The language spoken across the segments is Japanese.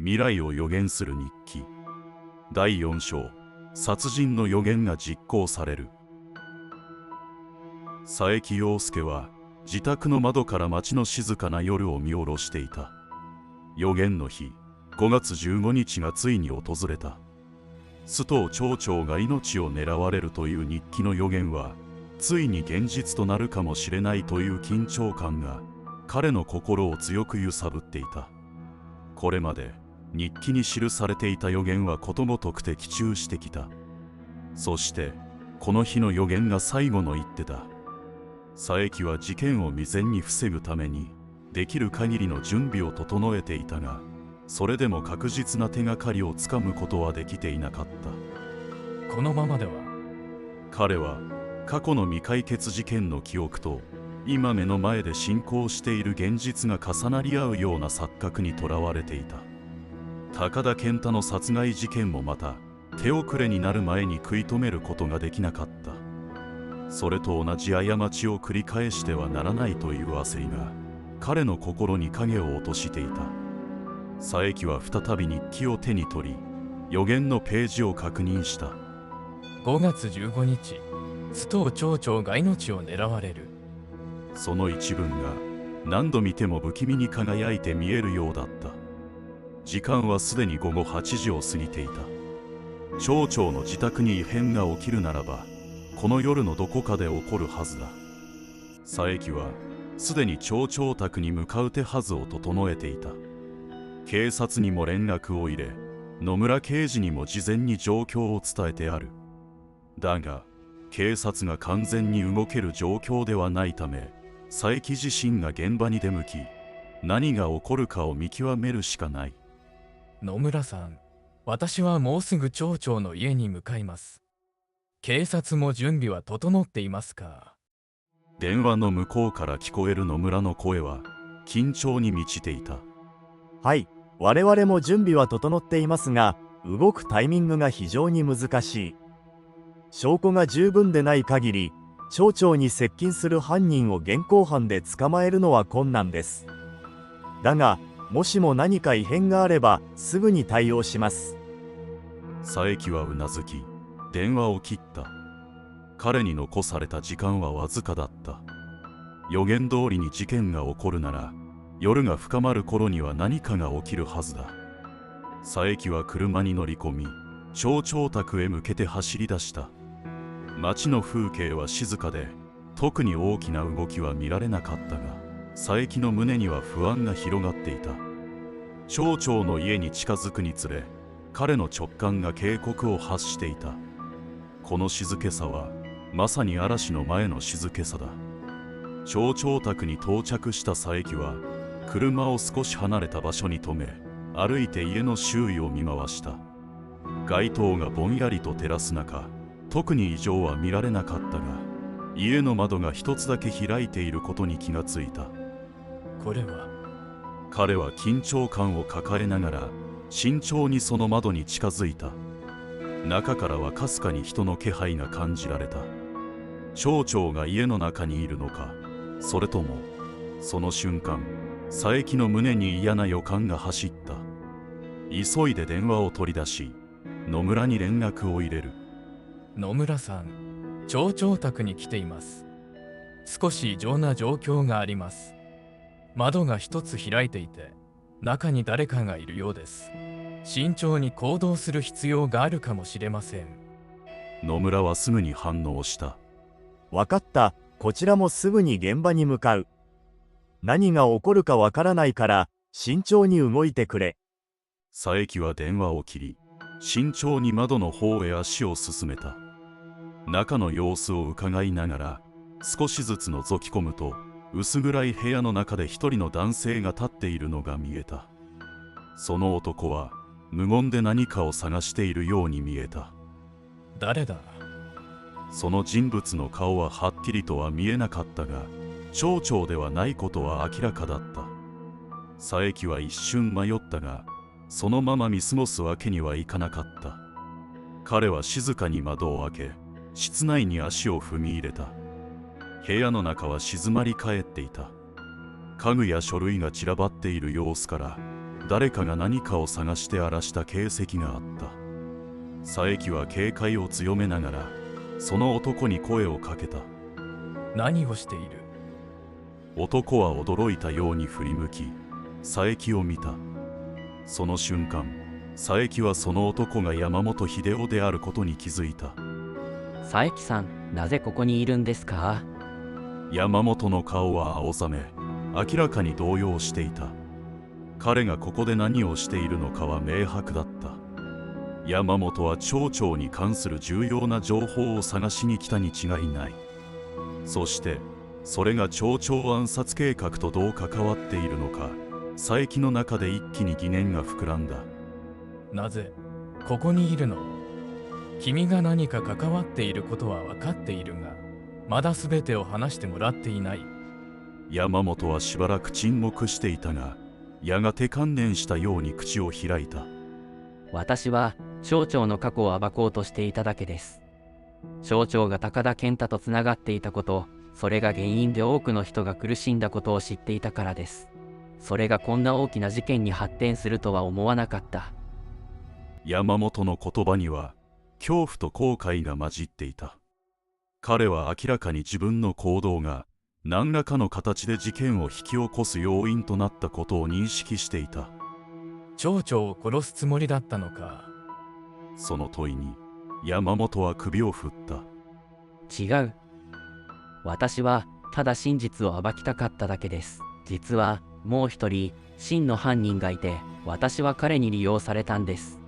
未来を予言する日記第4章、殺人の予言が実行される。佐伯陽介は自宅の窓から街の静かな夜を見下ろしていた。予言の日、5月15日がついに訪れた。須藤町長が命を狙われるという日記の予言はついに現実となるかもしれないという緊張感が彼の心を強く揺さぶっていた。これまで日記に記されていた予言はことごとく的中してきた。そしてこの日の予言が最後の一手だ。佐伯は事件を未然に防ぐためにできる限りの準備を整えていたが、それでも確実な手がかりをつかむことはできていなかった。このままでは。彼は過去の未解決事件の記憶と今目の前で進行している現実が重なり合うような錯覚にとらわれていた。高田健太の殺害事件もまた手遅れになる前に食い止めることができなかった。それと同じ過ちを繰り返してはならないという焦りが彼の心に影を落としていた。佐伯は再び日記を手に取り、予言のページを確認した。5月15日、須藤町長が命を狙われる。その一文が何度見ても不気味に輝いて見えるようだった。時間はすでに午後8時を過ぎていた。町長の自宅に異変が起きるならばこの夜のどこかで起こるはずだ。佐伯はすでに町長宅に向かう手はずを整えていた。警察にも連絡を入れ、野村刑事にも事前に状況を伝えてある。だが警察が完全に動ける状況ではないため、佐伯自身が現場に出向き何が起こるかを見極めるしかない。野村さん、私はもうすぐ町長の家に向かいます。警察も準備は整っていますか？電話の向こうから聞こえる野村の声は緊張に満ちていた。はい、我々も準備は整っていますが、動くタイミングが非常に難しい。証拠が十分でない限り、町長に接近する犯人を現行犯で捕まえるのは困難です。だが、もしも何か異変があれば、すぐに対応します。佐伯はうなずき、電話を切った。彼に残された時間はわずかだった。予言通りに事件が起こるなら、夜が深まる頃には何かが起きるはずだ。佐伯は車に乗り込み、町長宅へ向けて走り出した。街の風景は静かで、特に大きな動きは見られなかったが、佐伯の胸には不安が広がっていた。町長の家に近づくにつれ、彼の直感が警告を発していた。この静けさはまさに嵐の前の静けさだ。町長宅に到着した佐伯は車を少し離れた場所に止め、歩いて家の周囲を見回した。街灯がぼんやりと照らす中、特に異常は見られなかったが、家の窓が一つだけ開いていることに気がついた。これは。彼は緊張感を抱えながら慎重にその窓に近づいた。中からはかすかに人の気配が感じられた。町長が家の中にいるのか、それとも。その瞬間、佐伯の胸に嫌な予感が走った。急いで電話を取り出し、野村に連絡を入れる。野村さん、町長宅に来ています。少し異常な状況があります。窓が一つ開いていて、中に誰かがいるようです。慎重に行動する必要があるかもしれません。野村はすぐに反応した。わかった、こちらもすぐに現場に向かう。何が起こるかわからないから、慎重に動いてくれ。佐伯は電話を切り、慎重に窓の方へ足を進めた。中の様子を伺いながら少しずつ覗き込むと、薄暗い部屋の中で一人の男性が立っているのが見えた。その男は無言で何かを探しているように見えた。誰だ？その人物の顔ははっきりとは見えなかったが、町長ではないことは明らかだった。佐伯は一瞬迷ったが、そのまま見過ごすわけにはいかなかった。彼は静かに窓を開け、室内に足を踏み入れた。部屋の中は静まり返っていた。家具や書類が散らばっている様子から、誰かが何かを探して荒らした形跡があった。佐伯は警戒を強めながらその男に声をかけた。何をしている？男は驚いたように振り向き佐伯を見た。その瞬間、佐伯はその男が山本秀夫であることに気づいた。佐伯さん、なぜここにいるんですか？山本の顔は青ざめ、明らかに動揺していた。彼がここで何をしているのかは明白だった。山本は町長に関する重要な情報を探しに来たに違いない。そしてそれが町長暗殺計画とどう関わっているのか、佐伯の中で一気に疑念が膨らんだ。なぜここにいるの？君が何か関わっていることは分かっているが、まだ全てを話してもらっていない。山本はしばらく沈黙していたが、やがて観念したように口を開いた。私は町長の過去を暴こうとしていただけです。町長が高田健太とつながっていたこと、それが原因で多くの人が苦しんだことを知っていたからです。それがこんな大きな事件に発展するとは思わなかった。山本の言葉には恐怖と後悔が混じっていた。彼は明らかに自分の行動が何らかの形で事件を引き起こす要因となったことを認識していた。町長を殺すつもりだったのか？その問いに山本は首を振った。違う。私はただ真実を暴きたかっただけです。実はもう一人真の犯人がいて、私は彼に利用されたんです。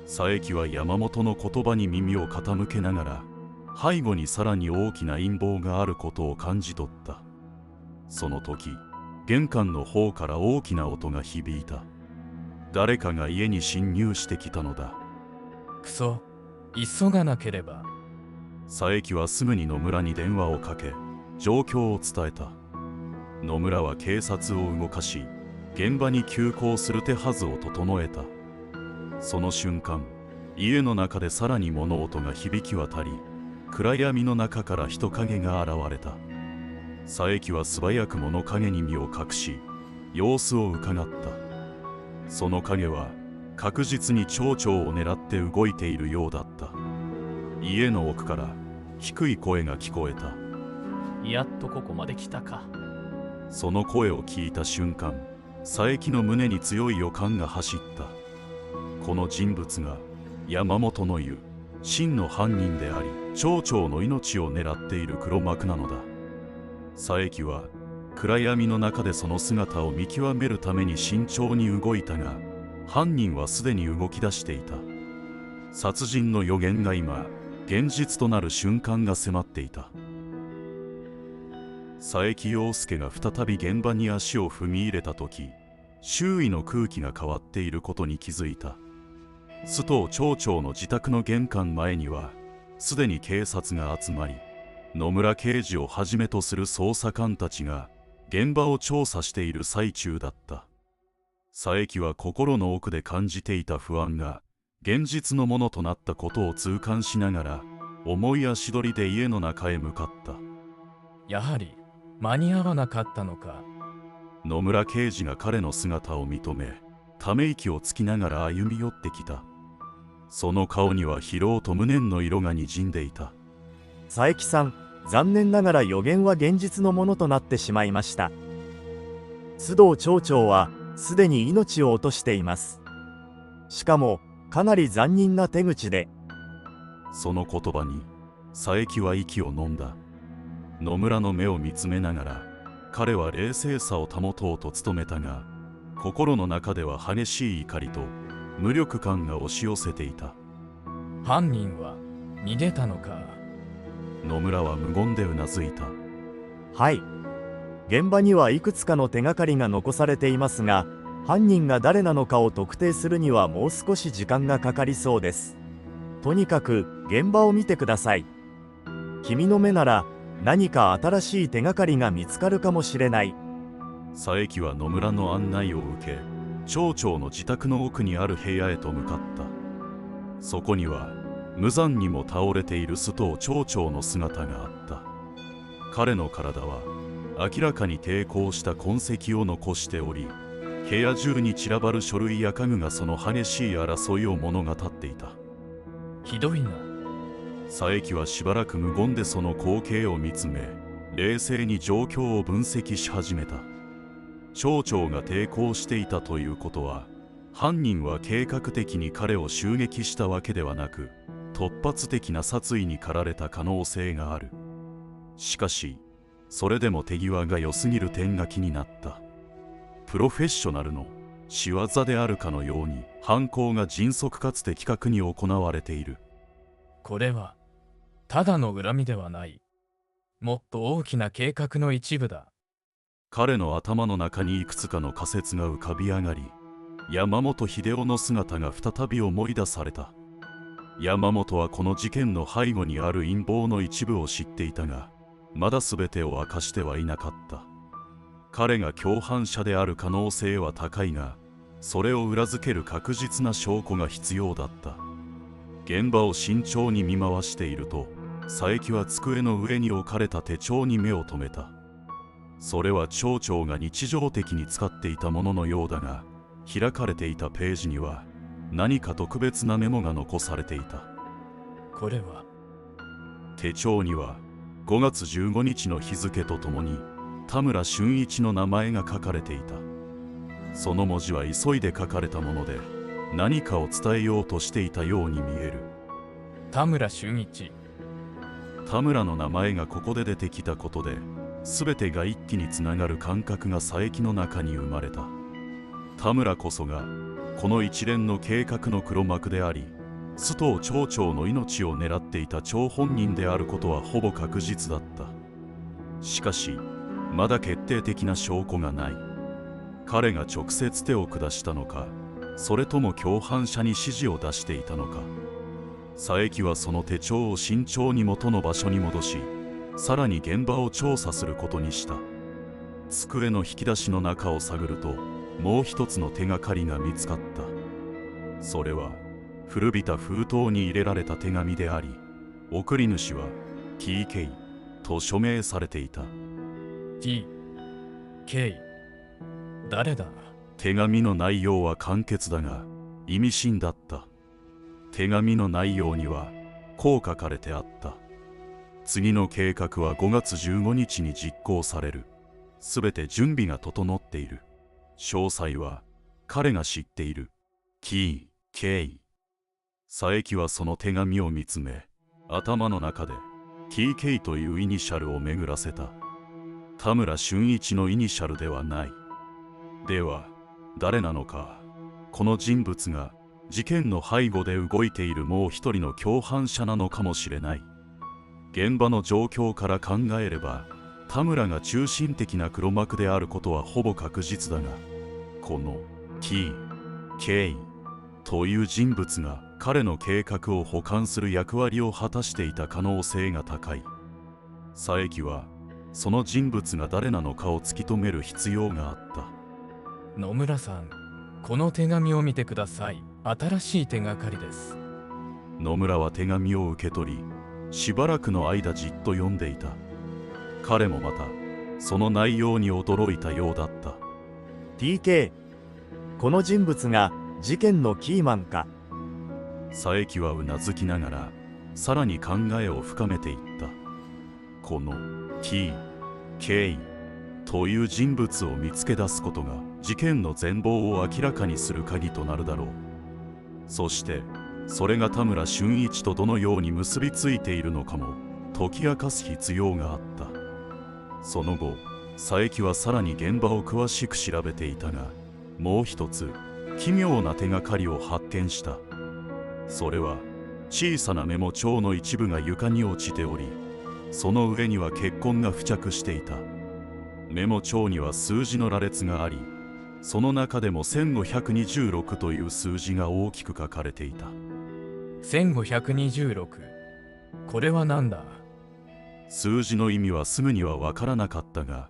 佐伯は山本の言葉に耳を傾けながら、背後にさらに大きな陰謀があることを感じ取った。その時、玄関の方から大きな音が響いた。誰かが家に侵入してきたのだ。くそ、急がなければ。佐伯はすぐに野村に電話をかけ、状況を伝えた。野村は警察を動かし、現場に急行する手はずを整えた。その瞬間、家の中でさらに物音が響き渡り、暗闇の中から人影が現れた。佐伯は素早く物陰に身を隠し、様子をうかがった。その影は確実に町長を狙って動いているようだった。家の奥から低い声が聞こえた。やっとここまで来たか。その声を聞いた瞬間、佐伯の胸に強い予感が走った。この人物が山本の言う真の犯人であり、町長の命を狙っている黒幕なのだ。佐伯は暗闇の中でその姿を見極めるために慎重に動いたが、犯人はすでに動き出していた。殺人の予言が今現実となる瞬間が迫っていた。佐伯陽介が再び現場に足を踏み入れた時、周囲の空気が変わっていることに気づいた。須藤町長の自宅の玄関前にはすでに警察が集まり、野村刑事をはじめとする捜査官たちが現場を調査している最中だった。佐伯は心の奥で感じていた不安が現実のものとなったことを痛感しながら、重い足取りで家の中へ向かった。やはり間に合わなかったのか。野村刑事が彼の姿を認め、ため息をつきながら歩み寄ってきた。その顔には疲労と無念の色がにじんでいた。佐伯さん、残念ながら予言は現実のものとなってしまいました。須藤町長はすでに命を落としています。しかもかなり残忍な手口で。その言葉に佐伯は息を飲んだ。野村の目を見つめながら彼は冷静さを保とうと努めたが、心の中では激しい怒りと無力感が押し寄せていた。犯人は逃げたのか。野村は無言でうなずいた。はい。現場にはいくつかの手がかりが残されていますが、犯人が誰なのかを特定するにはもう少し時間がかかりそうです。とにかく現場を見てください。君の目なら何か新しい手がかりが見つかるかもしれない。佐伯は野村の案内を受け、町長の自宅の奥にある部屋へと向かった。そこには無残にも倒れている須藤町長の姿があった。彼の体は明らかに抵抗した痕跡を残しており、部屋中に散らばる書類や家具がその激しい争いを物語っていた。ひどいな。佐伯はしばらく無言でその光景を見つめ、冷静に状況を分析し始めた。町長が抵抗していたということは、犯人は計画的に彼を襲撃したわけではなく、突発的な殺意に駆られた可能性がある。しかし、それでも手際が良すぎる点が気になった。プロフェッショナルの仕業であるかのように、犯行が迅速かつ的確に行われている。これはただの恨みではない。もっと大きな計画の一部だ。彼の頭の中にいくつかの仮説が浮かび上がり、山本秀夫の姿が再び思い出された。山本はこの事件の背後にある陰謀の一部を知っていたが、まだ全てを明かしてはいなかった。彼が共犯者である可能性は高いが、それを裏付ける確実な証拠が必要だった。現場を慎重に見回していると、佐伯は机の上に置かれた手帳に目を留めた。それは町長が日常的に使っていたもののようだが、開かれていたページには何か特別なメモが残されていた。これは手帳には5月15日の日付とともに田村俊一の名前が書かれていた。その文字は急いで書かれたもので、何かを伝えようとしていたように見える。田村俊一。田村の名前がここで出てきたことで、全てが一気につながる感覚が佐伯の中に生まれた。田村こそがこの一連の計画の黒幕であり、須藤町長の命を狙っていた張本人であることはほぼ確実だった。しかしまだ決定的な証拠がない。彼が直接手を下したのか、それとも共犯者に指示を出していたのか。佐伯はその手帳を慎重に元の場所に戻し、さらに現場を調査することにした。机の引き出しの中を探ると、もう一つの手がかりが見つかった。それは古びた封筒に入れられた手紙であり、送り主は TK と署名されていた。 TK。 誰だ。手紙の内容は簡潔だが意味深だった。手紙の内容にはこう書かれてあった。次の計画は5月15日に実行される。すべて準備が整っている。詳細は彼が知っている。 TK。 佐伯はその手紙を見つめ、頭の中で TK というイニシャルを巡らせた。田村俊一のイニシャルではない。では誰なのか。この人物が事件の背後で動いているもう一人の共犯者なのかもしれない。現場の状況から考えれば、田村が中心的な黒幕であることはほぼ確実だが、この TK という人物が彼の計画を補完する役割を果たしていた可能性が高い。佐伯はその人物が誰なのかを突き止める必要があった。野村さん、この手紙を見てください。新しい手がかりです。野村は手紙を受け取り、しばらくの間じっと読んでいた。彼もまたその内容に驚いたようだった。 TK、 この人物が事件のキーマンか。佐伯はうなずきながらさらに考えを深めていった。この TK という人物を見つけ出すことが事件の全貌を明らかにする鍵となるだろう。そしてそれが田村俊一とどのように結びついているのかも解き明かす必要があった。その後佐伯はさらに現場を詳しく調べていたが、もう一つ奇妙な手がかりを発見した。それは小さなメモ帳の一部が床に落ちており、その上には血痕が付着していた。メモ帳には数字の羅列があり、その中でも1526という数字が大きく書かれていた。1526。これは何だ。数字の意味はすぐには分からなかったが、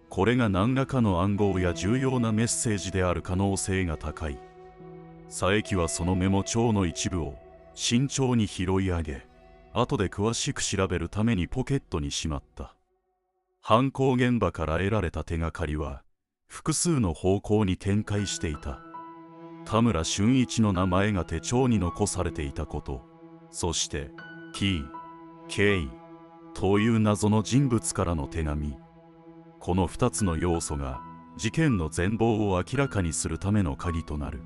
これが何らかの暗号や重要なメッセージである可能性が高い。佐伯はそのメモ帳の一部を慎重に拾い上げ、後で詳しく調べるためにポケットにしまった。犯行現場から得られた手がかりは、複数の方向に展開していた。田村俊一の名前が手帳に残されていたこと、そして T.K. という謎の人物からの手紙、この2つの要素が事件の全貌を明らかにするための鍵となる。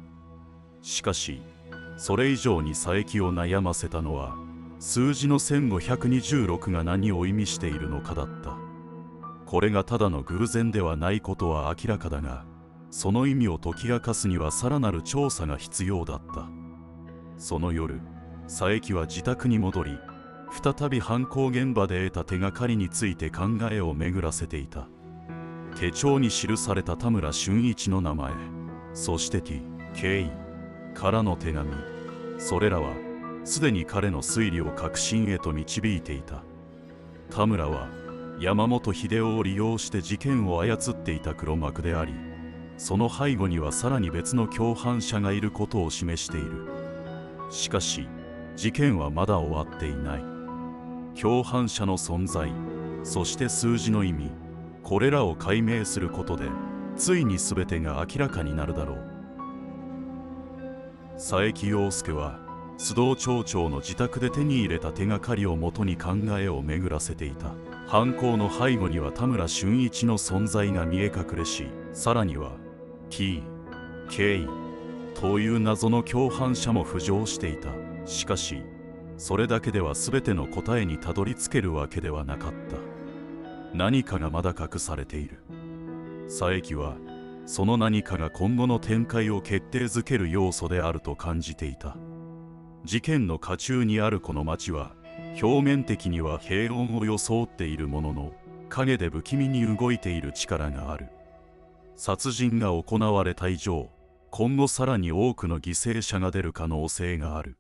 しかしそれ以上に佐伯を悩ませたのは、数字の1526が何を意味しているのかだった。これがただの偶然ではないことは明らかだが、その意味を解き明かすにはさらなる調査が必要だった。その夜、佐伯は自宅に戻り、再び犯行現場で得た手がかりについて考えを巡らせていた。手帳に記された田村俊一の名前、そして T.K. からの手紙、それらはすでに彼の推理を確信へと導いていた。田村は山本秀夫を利用して事件を操っていた黒幕であり、その背後にはさらに別の共犯者がいることを示している。しかし事件はまだ終わっていない。共犯者の存在、そして数字の意味、これらを解明することでついに全てが明らかになるだろう。佐伯陽介は須藤町長の自宅で手に入れた手がかりをもとに考えを巡らせていた。犯行の背後には田村俊一の存在が見え隠れし、さらには T.K. という謎の共犯者も浮上していた。しかしそれだけでは全ての答えにたどり着けるわけではなかった。何かがまだ隠されている。佐伯はその何かが今後の展開を決定づける要素であると感じていた。事件の渦中にあるこの町は、表面的には平穏を装っているものの、陰で不気味に動いている力がある。殺人が行われた以上、今後さらに多くの犠牲者が出る可能性がある。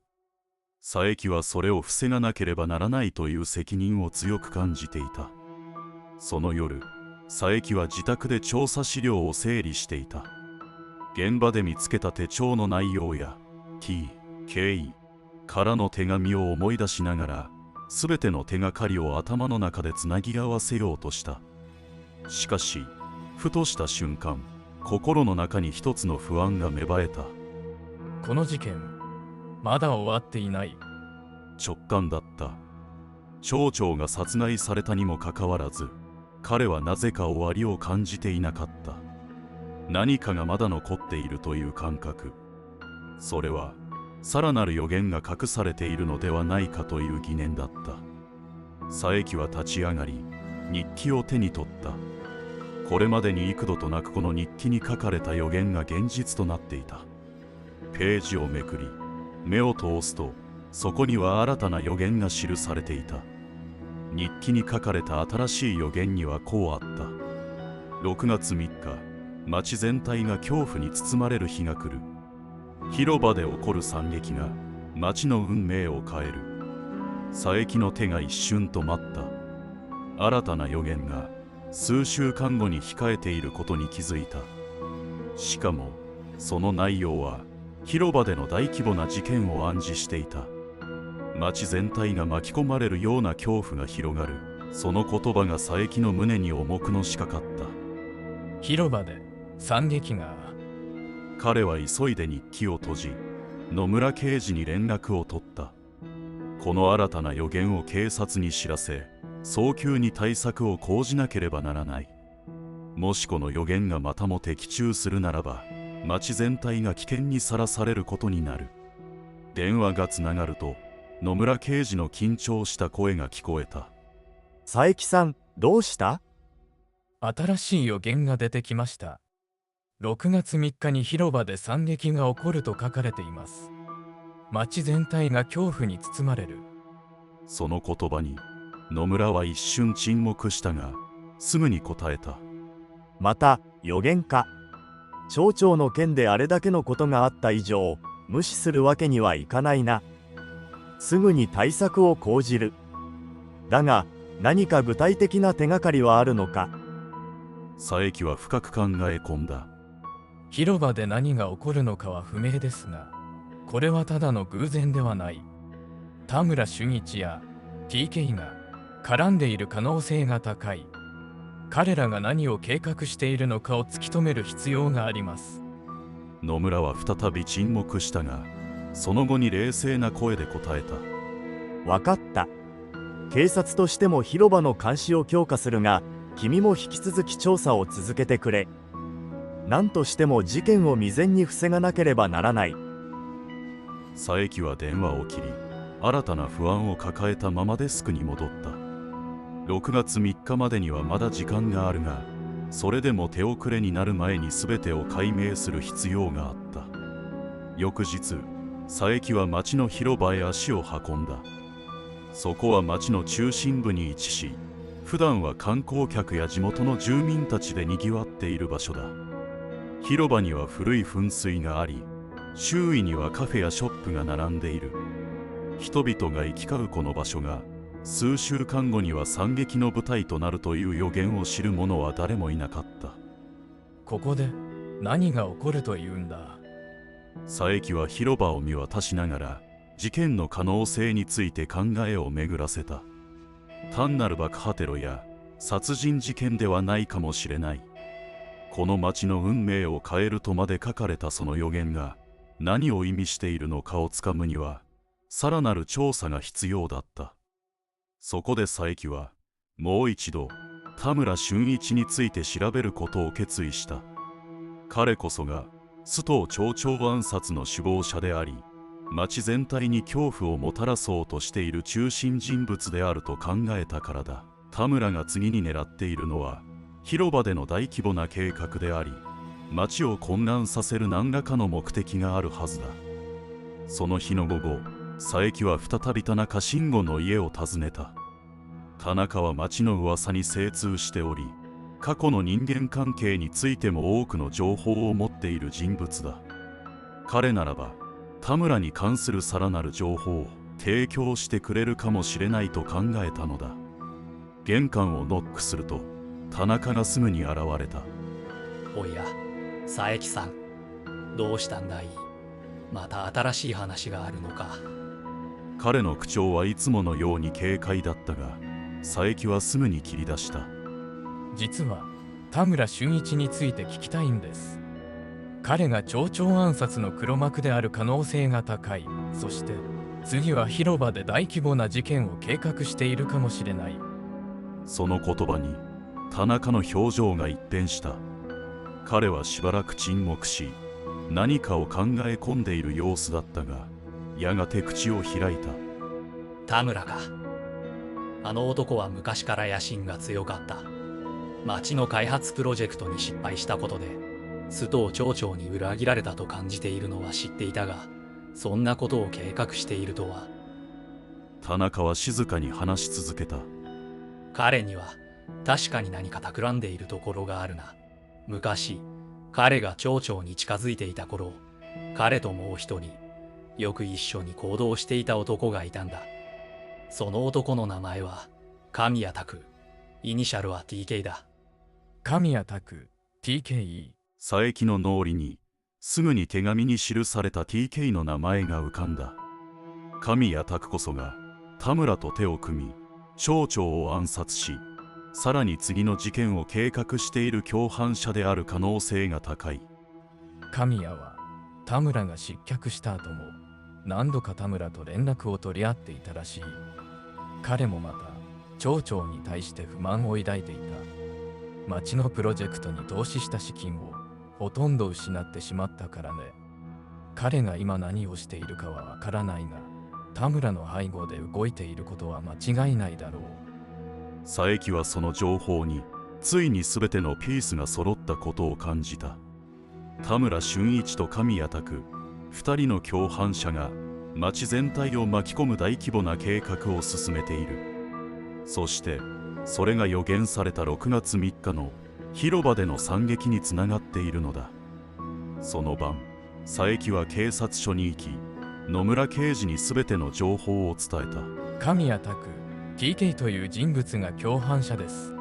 佐伯はそれを防がなければならないという責任を強く感じていた。その夜、佐伯は自宅で調査資料を整理していた。現場で見つけた手帳の内容や T.K. からの手紙を思い出しながら、すべての手がかりを頭の中でつなぎ合わせようとした。しかしふとした瞬間、心の中に一つの不安が芽生えた。この事件まだ終わっていない。直感だった。町長が殺害されたにもかかわらず、彼はなぜか終わりを感じていなかった。何かがまだ残っているという感覚、それはさらなる予言が隠されているのではないかという疑念だった。佐伯は立ち上がり、日記を手に取った。これまでに幾度となくこの日記に書かれた予言が現実となっていた。ページをめくり、目を通すと、そこには新たな予言が記されていた。日記に書かれた新しい予言にはこうあった。6月3日、町全体が恐怖に包まれる日が来る。広場で起こる惨劇が町の運命を変える。佐伯の手が一瞬止まった。新たな予言が数週間後に控えていることに気づいた。しかもその内容は広場での大規模な事件を暗示していた。町全体が巻き込まれるような恐怖が広がる。その言葉が佐伯の胸に重くのしかかった。広場で惨劇が。彼は急いで日記を閉じ、野村刑事に連絡を取った。この新たな予言を警察に知らせ、早急に対策を講じなければならない。もしこの予言がまたも的中するならば、町全体が危険にさらされることになる。電話がつながると、野村刑事の緊張した声が聞こえた。佐伯さん、どうした？新しい予言が出てきました。6月3日に広場で惨劇が起こると書かれています。町全体が恐怖に包まれる。その言葉に野村は一瞬沈黙したが、すぐに答えた。また予言か。町長の件であれだけのことがあった以上、無視するわけにはいかないな。すぐに対策を講じる。だが何か具体的な手がかりはあるのか？佐伯は深く考え込んだ。広場で何が起こるのかは不明ですが、これはただの偶然ではない。田村俊一や TK が絡んでいる可能性が高い。彼らが何を計画しているのかを突き止める必要があります。野村は再び沈黙したが、その後に冷静な声で答えた。わかった。警察としても広場の監視を強化するが、君も引き続き調査を続けてくれ。何としても事件を未然に防がなければならない。佐伯は電話を切り、新たな不安を抱えたままデスクに戻った。6月3日までにはまだ時間があるが、それでも手遅れになる前に全てを解明する必要があった。翌日、佐伯は町の広場へ足を運んだ。そこは町の中心部に位置し、普段は観光客や地元の住民たちでにぎわっている場所だ。広場には古い噴水があり、周囲にはカフェやショップが並んでいる。人々が行き交うこの場所が、数週間後には惨劇の舞台となるという予言を知る者は誰もいなかった。ここで何が起こるというんだ。佐伯は広場を見渡しながら、事件の可能性について考えを巡らせた。単なる爆破テロや殺人事件ではないかもしれない。この町の運命を変えるとまで書かれたその予言が何を意味しているのかをつかむには、さらなる調査が必要だった。そこで佐伯はもう一度田村俊一について調べることを決意した。彼こそが須藤町長暗殺の首謀者であり、町全体に恐怖をもたらそうとしている中心人物であると考えたからだ。田村が次に狙っているのは広場での大規模な計画であり、町を混乱させる何らかの目的があるはずだ。その日の午後、佐伯は再び田中慎吾の家を訪ねた。田中は町の噂に精通しており、過去の人間関係についても多くの情報を持っている人物だ。彼ならば田村に関するさらなる情報を提供してくれるかもしれないと考えたのだ。玄関をノックすると田中がすぐに現れた。おや、佐伯さん、どうしたんだい。また新しい話があるのか。彼の口調はいつものように軽快だったが、佐伯はすぐに切り出した。実は田村俊一について聞きたいんです。彼が町長暗殺の黒幕である可能性が高い。そして次は広場で大規模な事件を計画しているかもしれない。その言葉に田中の表情が一変した。彼はしばらく沈黙し、何かを考え込んでいる様子だったが、やがて口を開いた。田村か。あの男は昔から野心が強かった。町の開発プロジェクトに失敗したことで須藤町長に裏切られたと感じているのは知っていたが、そんなことを計画しているとは。田中は静かに話し続けた。彼には確かに何か企んでいるところがあるな。昔彼が町長に近づいていた頃、彼ともう一人よく一緒に行動していた男がいたんだ。その男の名前は神谷拓、イニシャルは TK だ。神谷拓 TKE。 佐伯の脳裏にすぐに手紙に記された TK の名前が浮かんだ。神谷拓こそが田村と手を組み町長を暗殺し、さらに次の事件を計画している共犯者である可能性が高い。神谷は田村が失脚した後も何度か田村と連絡を取り合っていたらしい。彼もまた町長に対して不満を抱いていた。町のプロジェクトに投資した資金をほとんど失ってしまったからね。彼が今何をしているかはわからないが、田村の背後で動いていることは間違いないだろう。佐伯はその情報についに全てのピースが揃ったことを感じた。田村俊一と神谷拓、2人の共犯者が町全体を巻き込む大規模な計画を進めている。そしてそれが予言された6月3日の広場での惨劇につながっているのだ。その晩、佐伯は警察署に行き、野村刑事に全ての情報を伝えた。神谷拓 TK という人物が共犯者です。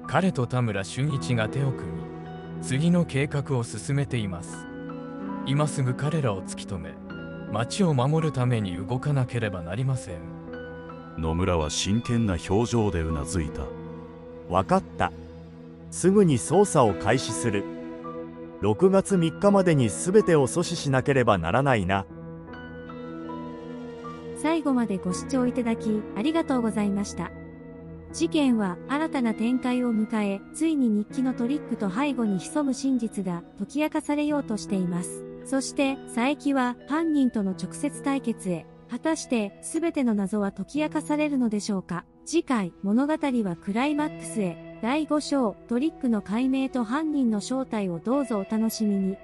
彼と田村俊一が手を組み、次の計画を進めています。今すぐ彼らを突き止め、町を守るために動かなければなりません。野村は真剣な表情でうなずいた。わかった。すぐに捜査を開始する。6月3日までに全てを阻止しなければならないな。最後までご視聴いただきありがとうございました。事件は新たな展開を迎え、ついに日記のトリックと背後に潜む真実が解き明かされようとしています。そして佐伯は犯人との直接対決へ。果たして全ての謎は解き明かされるのでしょうか。次回物語はクライマックスへ。第5章トリックの解明と犯人の正体をどうぞお楽しみに。